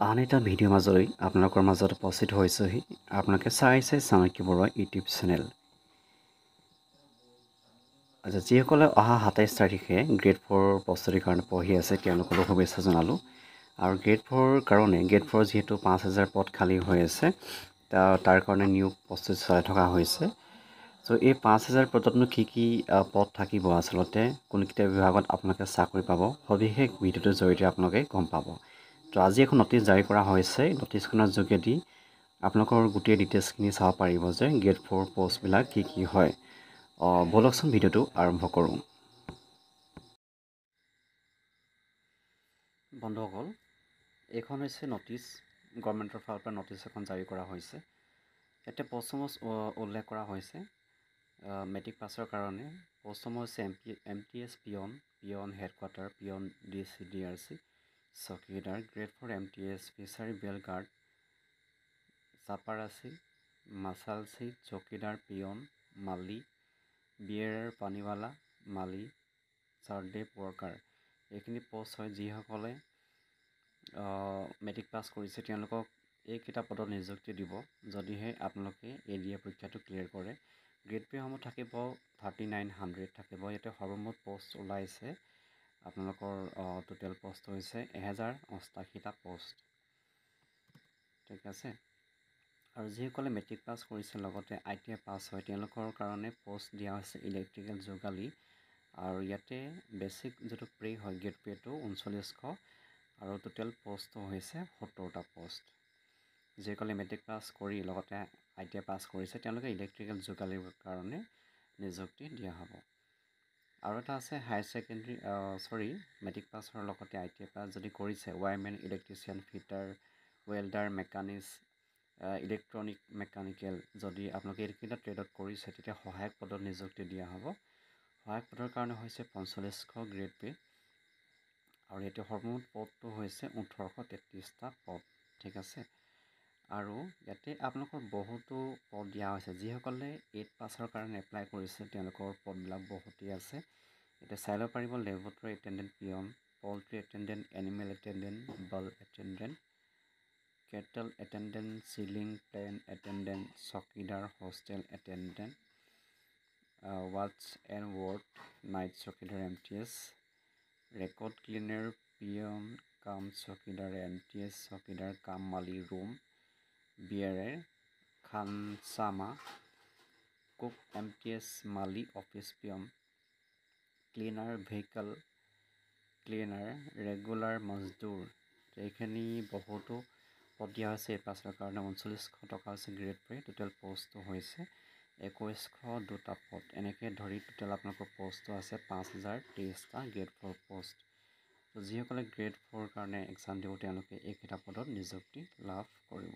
আন এটা ভিডিঅ' মাজলৈ আপোনালোকৰ মাজত উপস্থিত হৈছেহি। আপোনালোকে চাইছে চাণক্য বৰুৱা ইউটিউব চেনেল। আচ্ছা, যিসকলে অহা ২৭ তাৰিখে গ্ৰেড 4 প্ৰস্তুতিৰ কাৰণে পঢ়ি আছে তেওঁলোকলৈ শুভেচ্ছা জনালোঁ। আৰু গ্ৰেড 4 কাৰণে গ্ৰেড 4 যিহেতু ৫,০০০ পদ খালী হৈ আছে, তাৰ কাৰণে নিয়োগ প্ৰস্তুতি চলাই থকা হৈছে। চ' এই ৫,০০০ পদতনো কি পদ থাকিব, আচলতে কোনকেইটা বিভাগত আপোনালোকে চাকৰি পাব, সবিশেষ ভিডিঅ'টোৰ জৰিয়তে আপোনালোকে গম পাব। তো আজি এখন নটিচ জাৰি কৰা হৈছে। নটিচখনৰ যোগেদি আপোনালোকৰ গোটেই ডিটেইলছখিনি চাব পাৰিব যে গ্ৰেড 4 পষ্টবিলাক কি হয়। ব'লকচোন ভিডিঅ'টো আৰম্ভ কৰোঁ। বন্ধুসকল, এইখন হৈছে নটিচ, গভৰ্ণমেণ্টৰ ফালৰ পৰা নটিচ এখন জাৰি কৰা হৈছে। ইয়াতে পষ্টসমূহ উল্লেখ কৰা হৈছে। মেট্ৰিক পাছৰ কাৰণে পষ্টসমূহ হৈছে MTS peon headquarter, peon DCDRC, চকীদাৰ, গ্ৰেড 4 MTS ফিচাৰী বেলগাৰ্ড, চাপাৰাচি, মাছালচি, চকীদাৰ, পিয়ন, মালি, বিয়েৰাৰ, পানীৱালা, মালি, চাৰ্ডেপ ৱৰ্কাৰ। এইখিনি পষ্ট হয়। যিসকলে মেট্ৰিক পাছ কৰিছে তেওঁলোকক এইকেইটা পদত নিযুক্তি দিব, যদিহে আপোনালোকে এডিএ পৰীক্ষাটো ক্লিয়াৰ কৰে। গ্ৰেড পে'সমূহ থাকিব 3900 থাকিব। ইয়াতে সৰ্বমুঠ পষ্ট ওলাইছে আপোনালোকৰ টোটেল পষ্ট হৈছে 1088টা পষ্ট। ঠিক আছে। আৰু যিসকলে মেট্ৰিক পাছ কৰিছে লগতে ITI পাছ হয় তেওঁলোকৰ কাৰণে পষ্ট দিয়া হৈছে ইলেক্ট্ৰিকেল যোগালী। আৰু ইয়াতে বেছিক যিটো পে' হয় গ্ৰেড পে'টো 3900 আৰু টোটেল পষ্ট হৈছে 70টা পষ্ট। যিসকলে মেট্ৰিক পাছ কৰি লগতে ITI পাছ কৰিছে তেওঁলোকে ইলেক্ট্ৰিকেল যোগালীৰ কাৰণে নিযুক্তি দিয়া হ'ব। আৰু এটা আছে হায়াৰ ছেকেণ্ডেৰী মেট্ৰিক পাছৰ লগতে ITI পাছ যদি কৰিছে, wireman, electrician, fitter, welder, mechanics, electronic, mechanical, যদি আপোনালোকে এইকেইটা ট্ৰেডত কৰিছে তেতিয়া সহায়ক পদত নিযুক্তি দিয়া হ'ব। সহায়ক পদৰ কাৰণে হৈছে 4500 গ্ৰেড পে'। আৰু ইয়াতে সৰ্বমুঠ পদটো হৈছে 1833টা পদ। ঠিক আছে। আৰু ইয়াতে আপোনালোকৰ বহুতো পদ দিয়া হৈছে। যিসকলে 8 পাছৰ কাৰণে এপ্লাই কৰিছে তেওঁলোকৰ পদবিলাক বহুতেই আছে। এতিয়া চাই ল'ব পাৰিব। Laboratory attendant, peon, poultry attendant, animal attendant, bulb attendant, cattle attendant, chilling plant attendant, chowkidar, hostel attendant, ৱাটছ and ward, night chowkidar MTS, record cleaner, peon cum chowkidar MTS, chowkidar cum mali room, bearer, khansama, cook MTS, mali office peon, cleaner, vehicle cleaner, regular মজদুৰ। এইখিনি বহুতো পদ দিয়া হৈছে। এই পাছৰ কাৰণে 3900 টকা হৈছে গ্ৰেড পে'। টোটেল পষ্টটো হৈছে 2102টা পদ। এনেকৈ ধৰি টোটেল আপোনালোকৰ পষ্টটো আছে 5023টা গ্ৰেড 4 পষ্ট। যিসকলে গ্ৰেড 4 কাৰণে এক্সাম দিব তেওঁলোকে এইকেইটা পদত নিযুক্তি লাভ কৰিব।